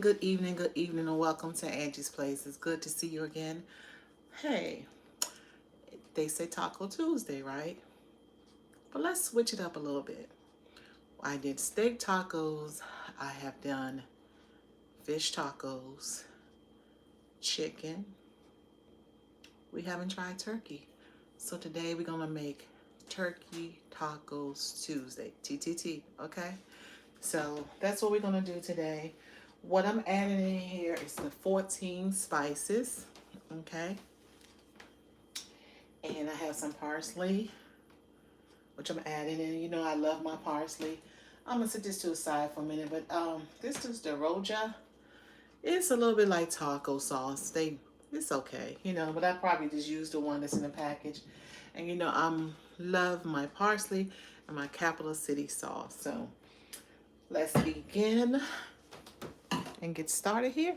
good evening, and welcome to Angie's Place. It's good to see you again. Hey, they say Taco Tuesday, right? But let's switch it up a little bit. I did steak tacos, I have done fish tacos, chicken. We haven't tried turkey. So today we're gonna make Turkey Tacos Tuesday, TTT, okay? So that's what we're gonna do today. What I'm adding in here is the 14 spices, okay? And I have some parsley, which I'm adding in. You know I love my parsley. I'm gonna set this to the side for a minute, but this is the Roja. It's a little bit like taco sauce. It's okay, but I probably just use the one that's in the package. And I'm love my parsley and my capital city sauce. So let's begin and get started here.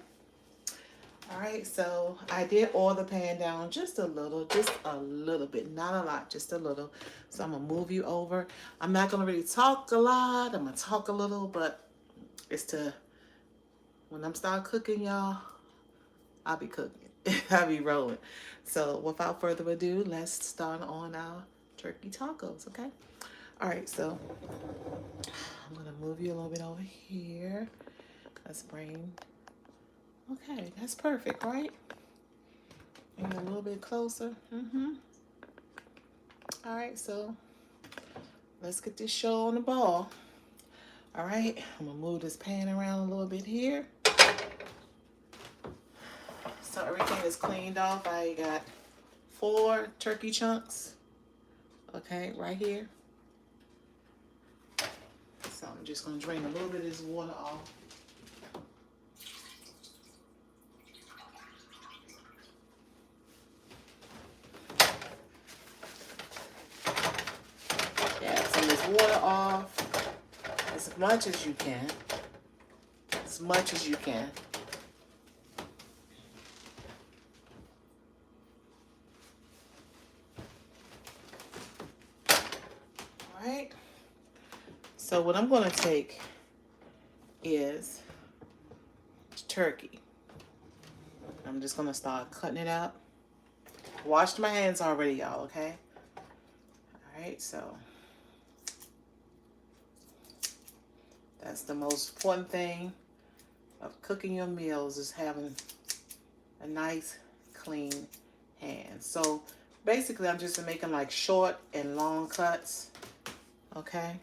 All right, so I did oil the pan down just a little bit, not a lot, just a little. So I'm gonna move you over. I'm not gonna really talk a lot. I'm gonna talk a little, but it's to when I'm start cooking, y'all, I'll be cooking. I'll be rolling. So without further ado, let's start on our turkey tacos, okay? All right, so I'm gonna move you a little bit over here. Let's bring. Okay, that's perfect, right? And a little bit closer. All right, so let's get this show on the ball. All right, I'm gonna move this pan around a little bit here. So everything is cleaned off. I got 4 turkey chunks, okay, right here. So I'm just gonna drain a little bit of this water off. Yeah, some of this water off as much as you can. As much as you can. All right. So what I'm gonna take is turkey. I'm just gonna start cutting it up. Washed my hands already, y'all, okay? All right, so that's the most important thing of cooking your meals is having a nice, clean hand. So basically, I'm just making like short and long cuts, okay?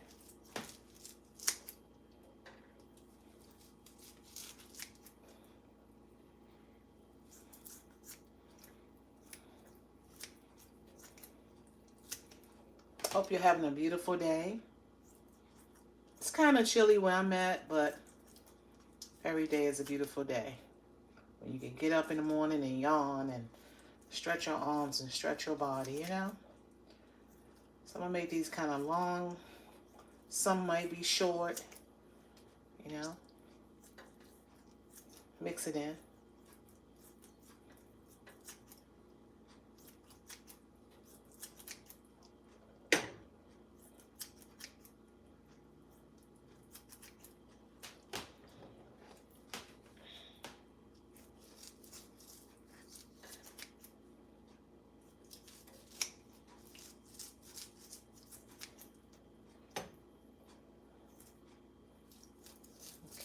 Hope you're having a beautiful day. It's kind of chilly where I'm at, but every day is a beautiful day. When you can get up in the morning and yawn and stretch your arms and stretch your body, So I'm gonna make these kind of long. Some might be short, Mix it in.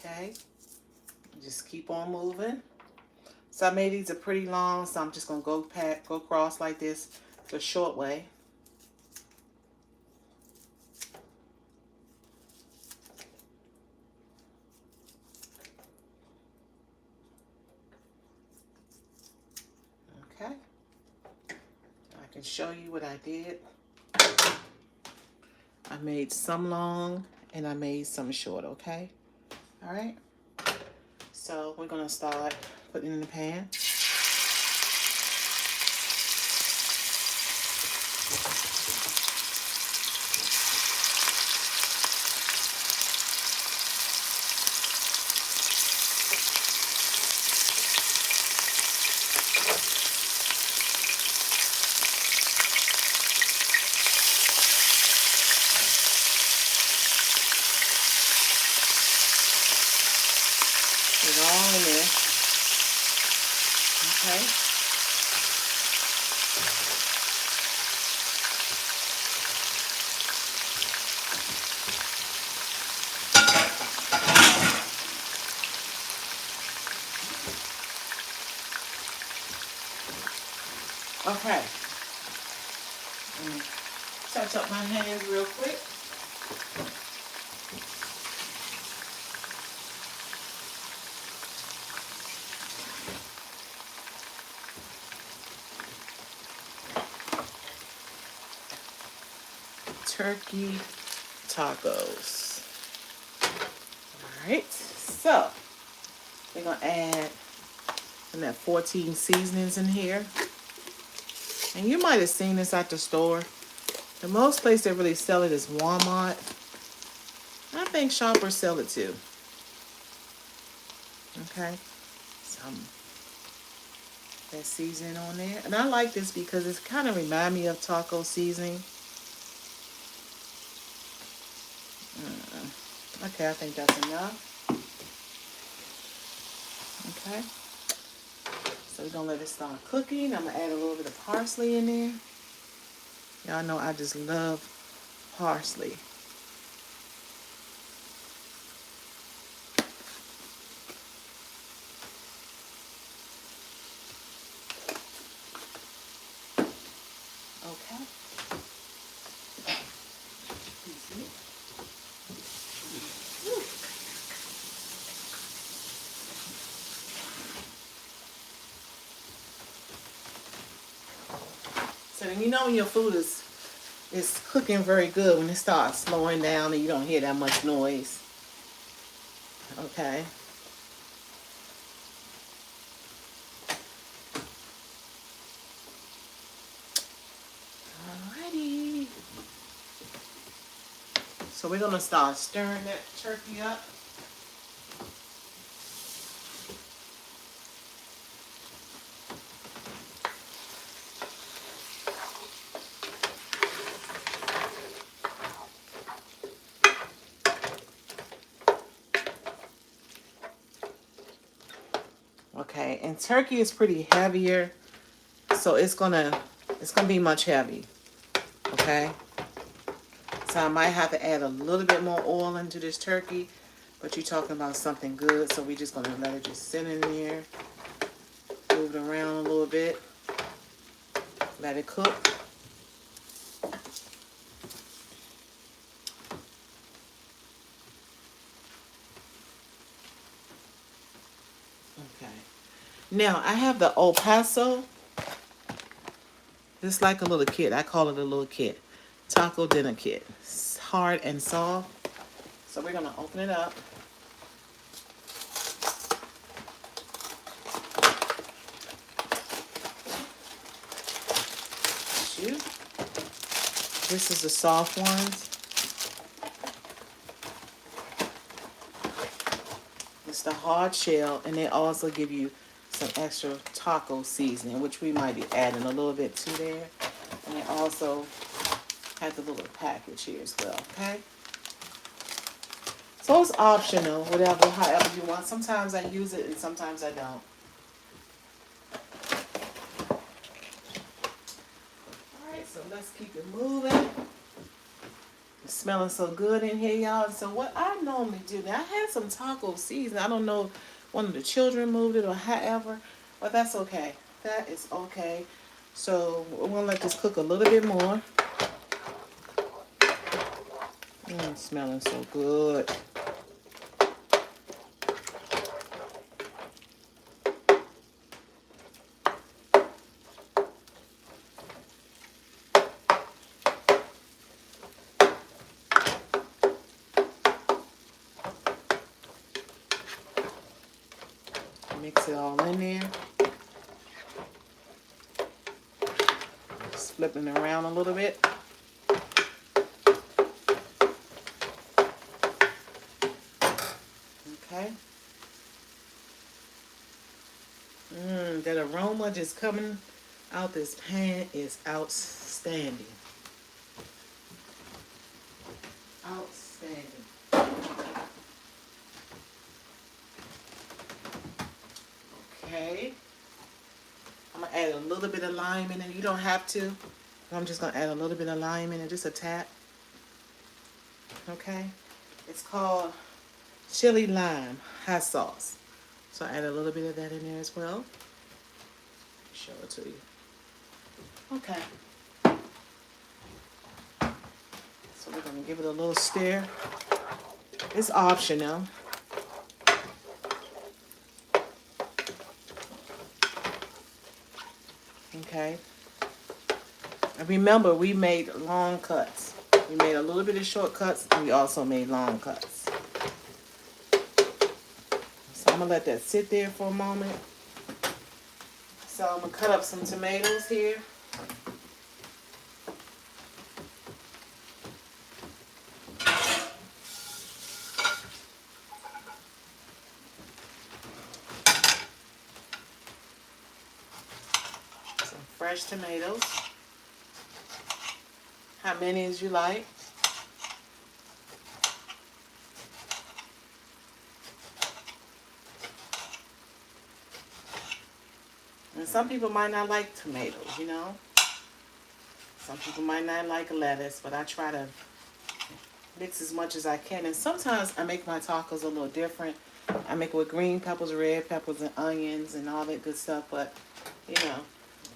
Okay, just keep on moving. So I made these are pretty long, so I'm just gonna go across like this the short way. Okay, I can show you what I did. I made some long and I made some short, okay? All right, so we're gonna start putting it in the pan. Get all all in there. Okay. Okay. Touch up my hands real quick. Turkey tacos. Alright, so we're gonna add that 14 seasonings in here. And you might have seen this at the store. The most place that really sell it is Walmart. I think Shoppers sell it too. Okay, some that seasoning on there. And I like this because it's kind of remind me of taco seasoning. Okay, I think that's enough. Okay. So we're gonna let it start cooking. I'm gonna add a little bit of parsley in there. Y'all know I just love parsley. Okay. So you know when your food is cooking very good when it starts slowing down and you don't hear that much noise. Okay. Alrighty. So we're gonna start stirring that turkey up. Okay, and turkey is pretty heavier, so it's gonna be much heavy. Okay, so I might have to add a little bit more oil into this turkey, but you're talking about something good, so we're just gonna let it just sit in there, move it around a little bit, let it cook. Okay, now I have the El Paso. It's like a little kit. I call it a little kit. Taco dinner kit. It's hard and soft. So we're gonna open it up. Shoot. This is the soft ones. It's the hard shell, and they also give you some extra taco seasoning, which we might be adding a little bit to there. And they also have the little package here as well, okay? So it's optional, whatever, however you want. Sometimes I use it and sometimes I don't. Alright, so let's keep it moving. It's smelling so good in here, y'all. So what I normally do, now I had some taco seasoning. I don't know if one of the children moved it or however, but that's okay. That is okay. So we're gonna let this cook a little bit more. It's smelling so good. Mix it all in there. Just flipping it around a little bit. Okay. That aroma just coming out this pan is outstanding. Outstanding. Okay. I'm going to add a little bit of lime in it. You don't have to. I'm just going to add a little bit of lime in it, just a tap. Okay. It's called chili lime hot sauce. So I add a little bit of that in there as well. Show it to you. Okay. So we're going to give it a little stir. It's optional. Okay. And remember, we made long cuts. We made a little bit of short cuts, and we also made long cuts. So I'm going to let that sit there for a moment. So I'm going to cut up some tomatoes here. Some fresh tomatoes. How many as you like. And some people might not like tomatoes, you know. Some people might not like lettuce, but I try to mix as much as I can. And sometimes I make my tacos a little different. I make it with green peppers, red peppers, and onions and all that good stuff. But, you know,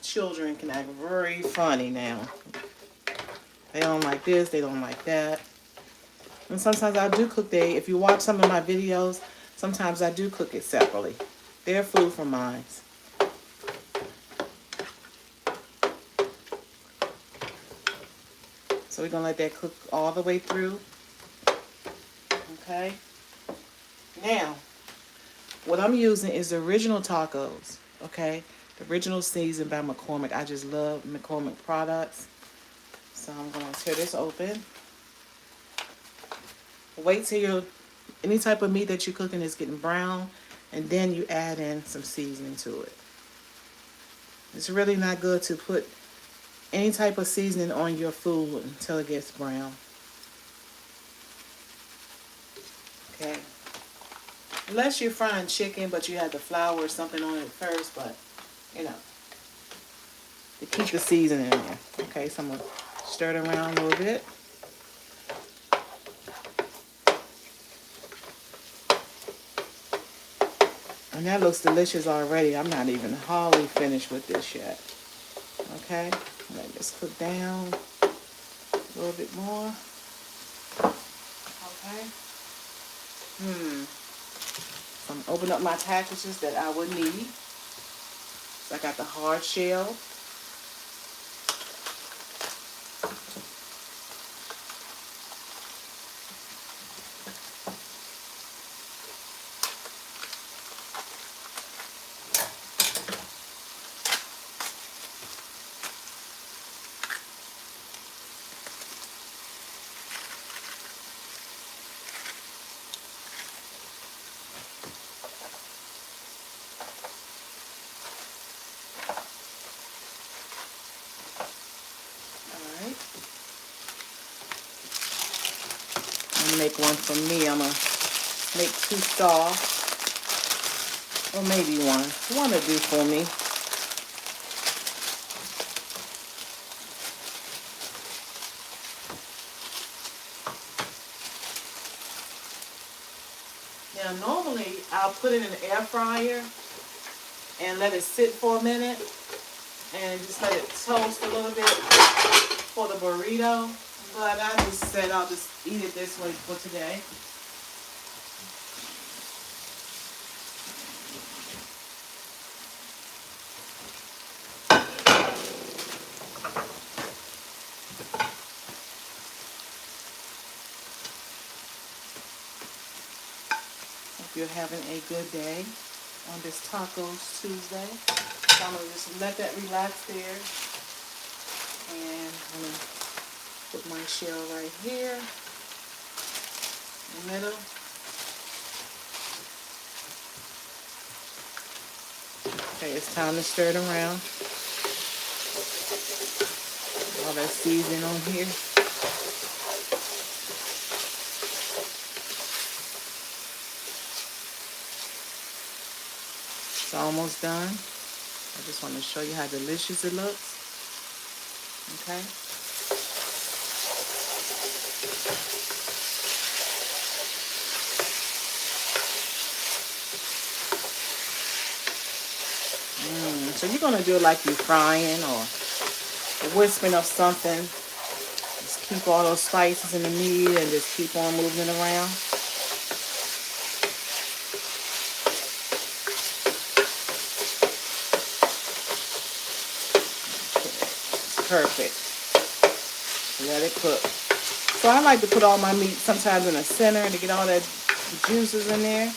children can act very funny now. They don't like this, they don't like that. And sometimes I do cook if you watch some of my videos, sometimes I do cook it separately. They're food for mine. So we're going to let that cook all the way through. Okay. Now, what I'm using is the original tacos. Okay. The original seasoned by McCormick. I just love McCormick products. So I'm going to tear this open. Wait till any type of meat that you're cooking is getting brown. And then you add in some seasoning to it. It's really not good to put any type of seasoning on your food until it gets brown. Okay. Unless you're frying chicken, but you have the flour or something on it first, but, you know, to keep the seasoning in there. Okay, so I'm going to stir it around a little bit. And that looks delicious already. I'm not even hardly finished with this yet. Okay, let this cook down a little bit more. Okay. So I'm opening up my packages that I would need. So I got the hard shell. Make one for me. I'm gonna make 2 soft, or maybe one. One will do for me. Now normally I'll put it in the air fryer and let it sit for a minute and just let it toast a little bit for the burrito. But I just said I'll just eat it this way for today. Hope you're having a good day on this Tacos Tuesday. So I'm going to just let that relax there. And I'm going to put my shell right here in the middle. Okay, it's time to stir it around. All that seasoning on here. It's almost done. I just want to show you how delicious it looks. Okay. So you're going to do it like you're frying or whispering of something. Just keep all those spices in the meat and just keep on moving it around. Perfect. Let it cook. So I like to put all my meat sometimes in the center to get all the juices in there.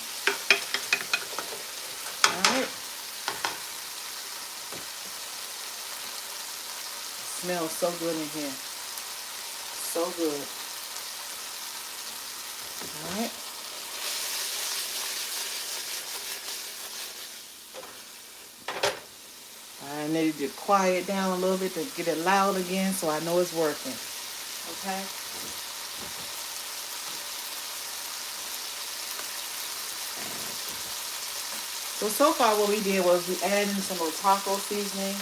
Alright. Smells so good in here. So good. Alright. I needed to quiet down a little bit to get it loud again so I know it's working. Okay? So far what we did was we added in some little taco seasoning,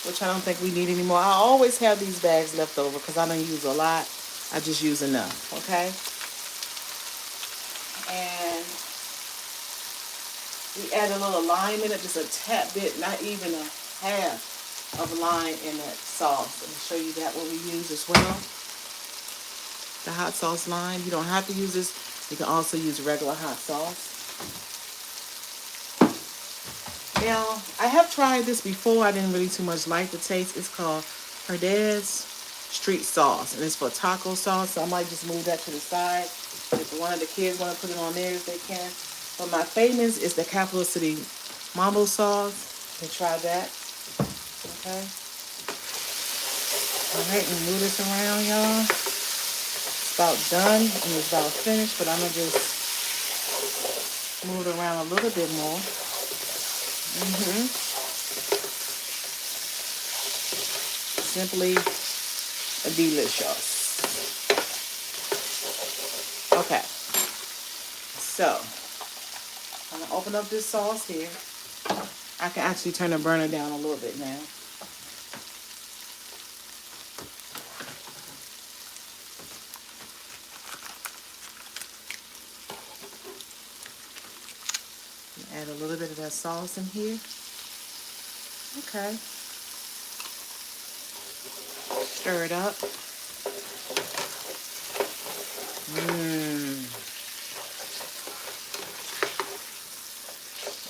which I don't think we need anymore. I always have these bags left over because I don't use a lot. I just use enough, okay? And we add a little lime in it, just a tad bit, not even a half of lime in that sauce. Let me show you that what we use as well. The hot sauce lime. You don't have to use this. You can also use regular hot sauce. Now, I have tried this before. I didn't really too much like the taste. It's called Herdez Street Sauce, and it's for taco sauce. So I might just move that to the side. If one of the kids want to put it on theirs, they can. But my famous is the Capital City Mambo sauce. You can try that. Okay. Alright, and move this around, y'all. It's about done and it's about finished, but I'm going to just move it around a little bit more. Simply delicious. Okay. So, I'm going to open up this sauce here. I can actually turn the burner down a little bit now. Add a little bit of that sauce in here. Okay. Stir it up.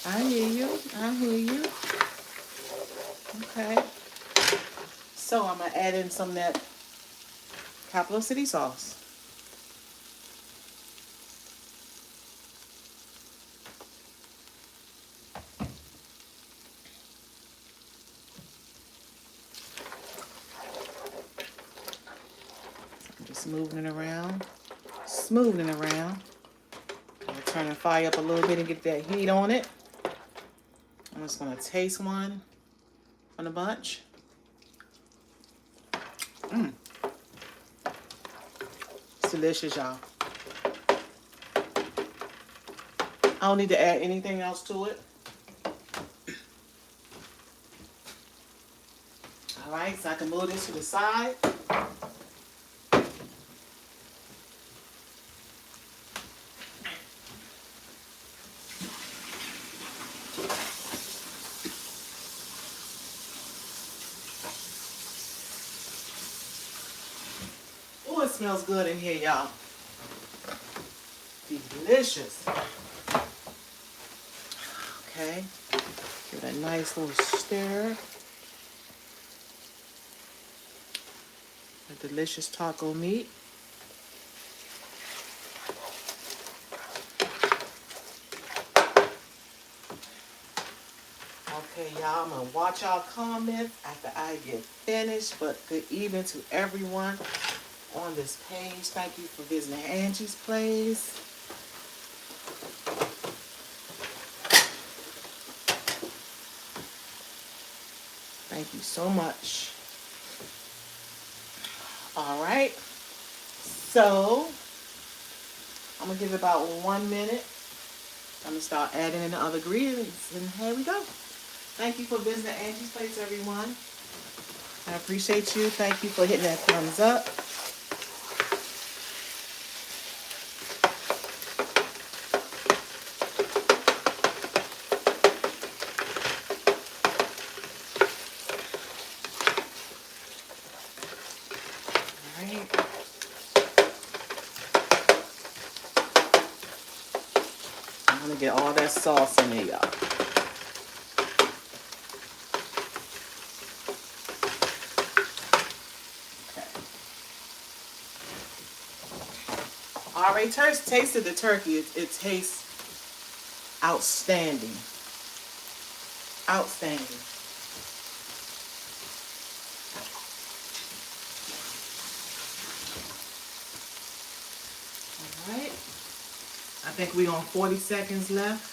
I hear you. I hear you. Okay. So I'm going to add in some of that Capital City sauce. Moving it around, smoothing it around. I'm gonna turn the fire up a little bit and get that heat on it. I'm just gonna taste one on the bunch. It's delicious, y'all. I don't need to add anything else to it. All right, so I can move this to the side. Oh, it smells good in here, y'all. Delicious. Okay, give it a nice little stir. The delicious taco meat. Okay, y'all, I'm gonna watch y'all comments after I get finished. But good evening to everyone on this page. Thank you for visiting Angie's Place. Thank you so much. All right. So, I'm going to give it about 1 minute. I'm gonna start adding in the other ingredients, and here we go. Thank you for visiting Angie's Place, everyone. I appreciate you. Thank you for hitting that thumbs up. All right. I'm gonna get all that sauce in there, y'all. Already tasted the turkey. It tastes outstanding. Outstanding. All right. I think we're on 40 seconds left.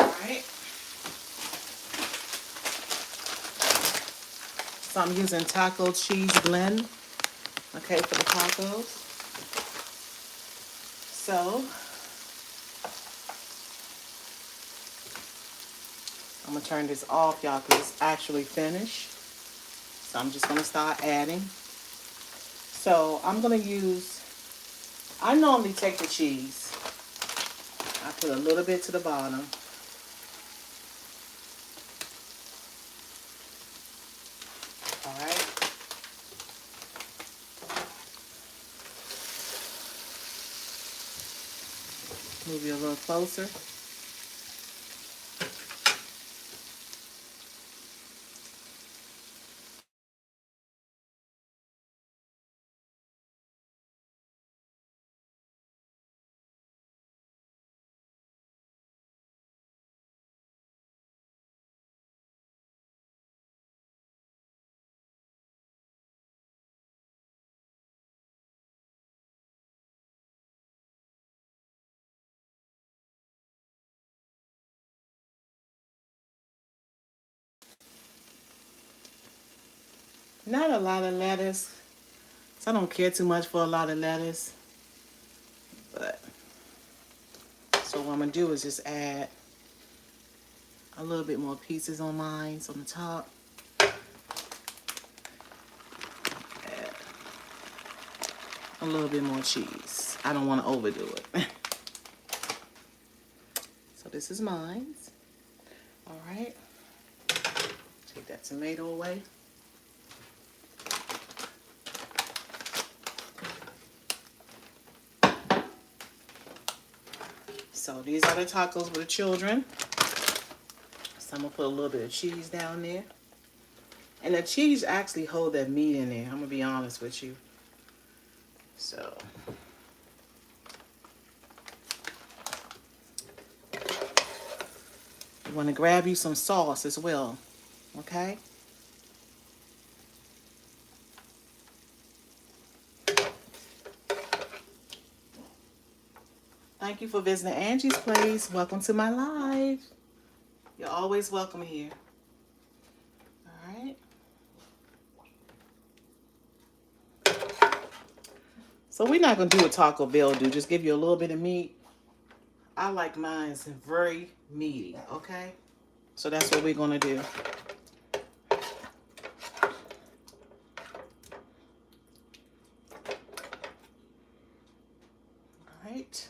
All right. So I'm using taco cheese blend, okay, for the tacos. So I'm gonna turn this off, y'all, because it's actually finished. So I'm just gonna start adding. So I'm gonna use, I normally take the cheese. I put a little bit to the bottom. All right. Move you a little closer. Not a lot of lettuce. So I don't care too much for a lot of lettuce. But so what I'm gonna do is just add a little bit more pieces on mine on the top. Add a little bit more cheese. I don't want to overdo it. So this is mine. All right. Take that tomato away. So these are the tacos for the children. So I'm gonna put a little bit of cheese down there. And the cheese actually hold that meat in there. I'm gonna be honest with you. So you wanna grab you some sauce as well, okay? Thank you for visiting Angie's Place. Welcome to my live. You're always welcome here. All right. So we're not going to do a Taco Bell, dude. Just give you a little bit of meat. I like mine very meaty, okay? So that's what we're going to do. All right.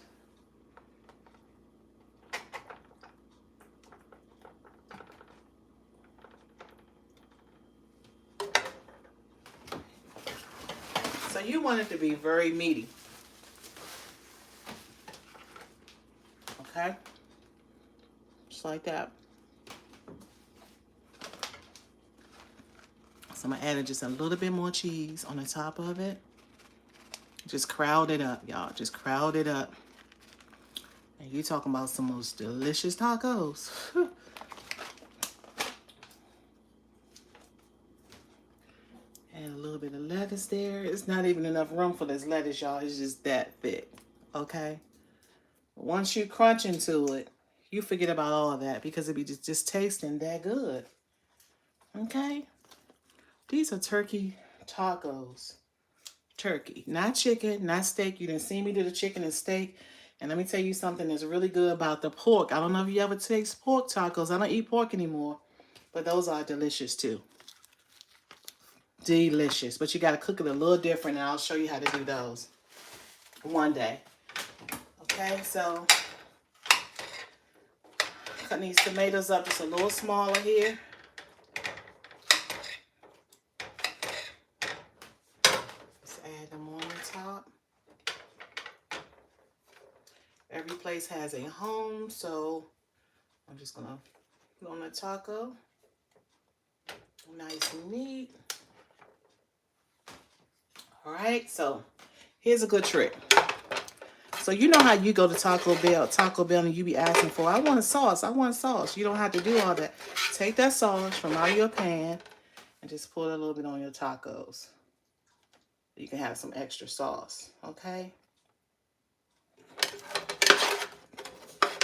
So you want it to be very meaty. Okay? Just like that. So I'm going to add just a little bit more cheese on the top of it. Just crowd it up, y'all. Just crowd it up. And you talking about some most delicious tacos. And a little bit of lettuce there. It's not even enough room for this lettuce, y'all. It's just that thick. Okay? Once you crunch into it, you forget about all of that because it be just tasting that good. Okay? These are turkey tacos. Turkey, not chicken, not steak. You didn't see me do the chicken and steak. And let me tell you something that's really good about the pork. I don't know if you ever taste pork tacos. I don't eat pork anymore. But those are delicious too. Delicious. But you got to cook it a little different, and I'll show you how to do those one day. Okay, so cutting these tomatoes up just a little smaller here. Let's add them on the top. Every place has a home, so I'm just gonna put on the taco. Nice and neat. All right, so here's a good trick. So you know how you go to Taco Bell, and you be asking for, I want sauce, I want sauce. You don't have to do all that. Take that sauce from out of your pan and just pour it a little bit on your tacos. You can have some extra sauce, okay?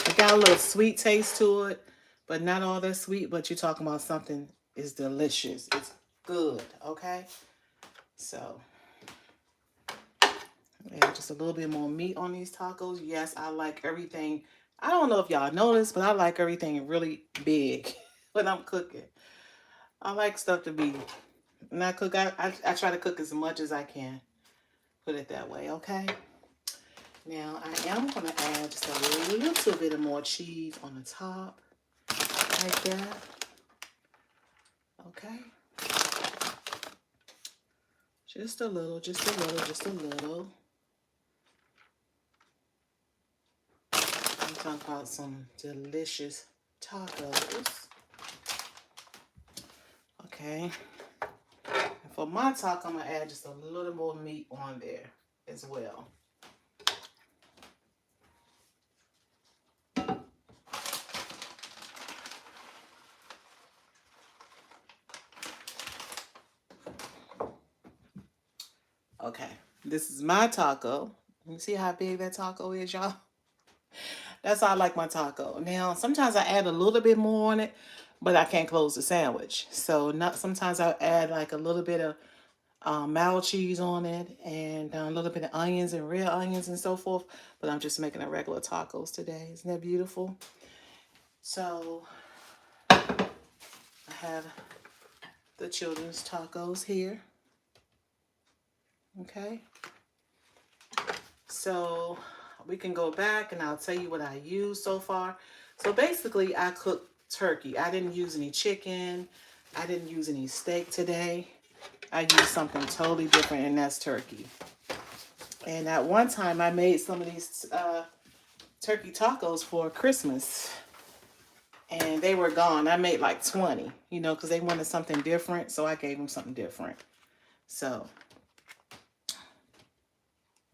It got a little sweet taste to it, but not all that sweet, but you're talking about something is delicious. It's good, okay? So, add just a little bit more meat on these tacos. Yes, I like everything. I don't know if y'all noticed, but I like everything really big when I'm cooking. I like stuff to be, when I cook, I try to cook as much as I can. Put it that way, okay? Now, I am going to add just a little bit of more cheese on the top, like that. Okay? Just a little, just a little, just a little. I'm talking about some delicious tacos. Okay. And for my taco, I'm going to add just a little more meat on there as well. Okay, this is my taco. You see how big that taco is, y'all? That's how I like my taco. Now, sometimes I add a little bit more on it, but I can't close the sandwich. So sometimes I add like a little bit of mild cheese on it and a little bit of onions and red onions and so forth. But I'm just making a regular tacos today. Isn't that beautiful? So I have the children's tacos here. Okay. So we can go back and I'll tell you what I used so far. So basically I cooked turkey. I didn't use any chicken. I didn't use any steak today. I used something totally different, and that's turkey. And at one time I made some of these turkey tacos for Christmas. And they were gone. I made like 20, you know, because they wanted something different. So I gave them something different. So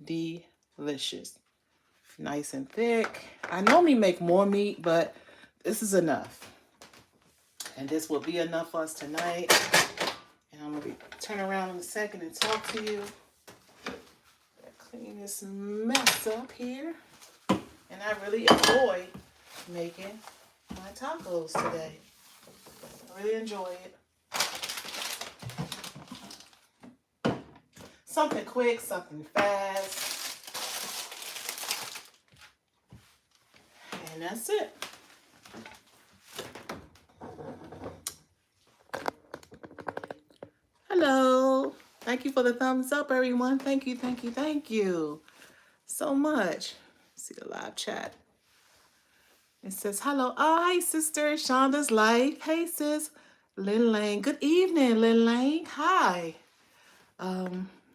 delicious. Nice and thick. I normally make more meat, but this is enough. And this will be enough for us tonight. And I'm going to turn around in a second and talk to you. Clean this mess up here. And I really enjoy making my tacos today. I really enjoy it. Something quick, something fast. And that's it. Hello. Thank you for the thumbs up, everyone. Thank you, thank you, thank you so much. See the live chat. It says, hello. Oh, hi, sister. Shonda's life. Hey, sis. Lynn Lane. Good evening, Lynn Lane. Hi.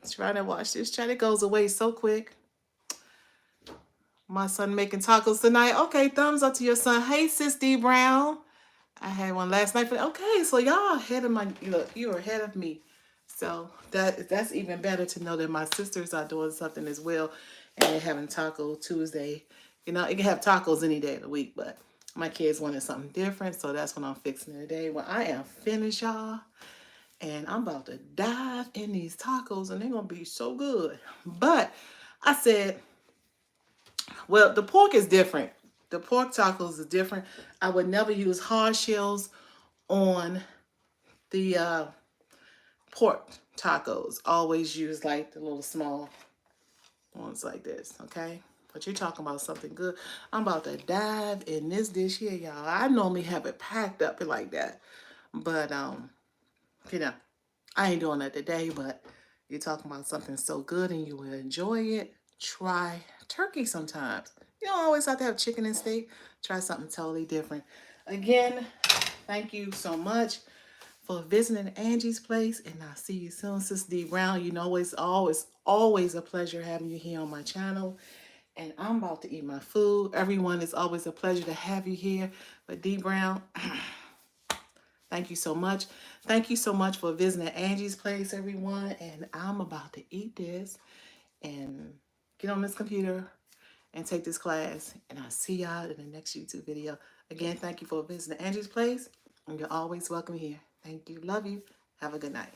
Trying to watch this chat. It goes away so quick. My son making tacos tonight. Okay, thumbs up to your son. Hey, sis D Brown. I had one last night. Okay, so y'all ahead of my, look, you're ahead of me. So that's even better to know that my sisters are doing something as well. And they're having Taco Tuesday. You know, you can have tacos any day of the week, but my kids wanted something different. So that's what I'm fixing today. Well, I am finished, y'all. And I'm about to dive in these tacos, and they're going to be so good. But I said, Well, the pork is different. The pork tacos is different. I would never use hard shells on the pork tacos. Always use like the little small ones like this, okay? But you're talking about something good. I'm about to dive in this dish here, y'all. I normally have it packed up like that. But you know, I ain't doing that today, but you're talking about something so good and you will enjoy it. Try turkey sometimes. You don't always have to have chicken and steak. Try something totally different. Again, thank you so much for visiting Angie's Place, and I'll see you soon, Sister D Brown. You know, it's always a pleasure having you here on my channel. And I'm about to eat my food. Everyone, it's always a pleasure to have you here. But D Brown, thank you so much. Thank you so much for visiting Angie's Place, everyone. And I'm about to eat this and get on this computer and take this class. And I'll see y'all in the next YouTube video. Again, thank you for visiting Angie's Place. And you're always welcome here. Thank you. Love you. Have a good night.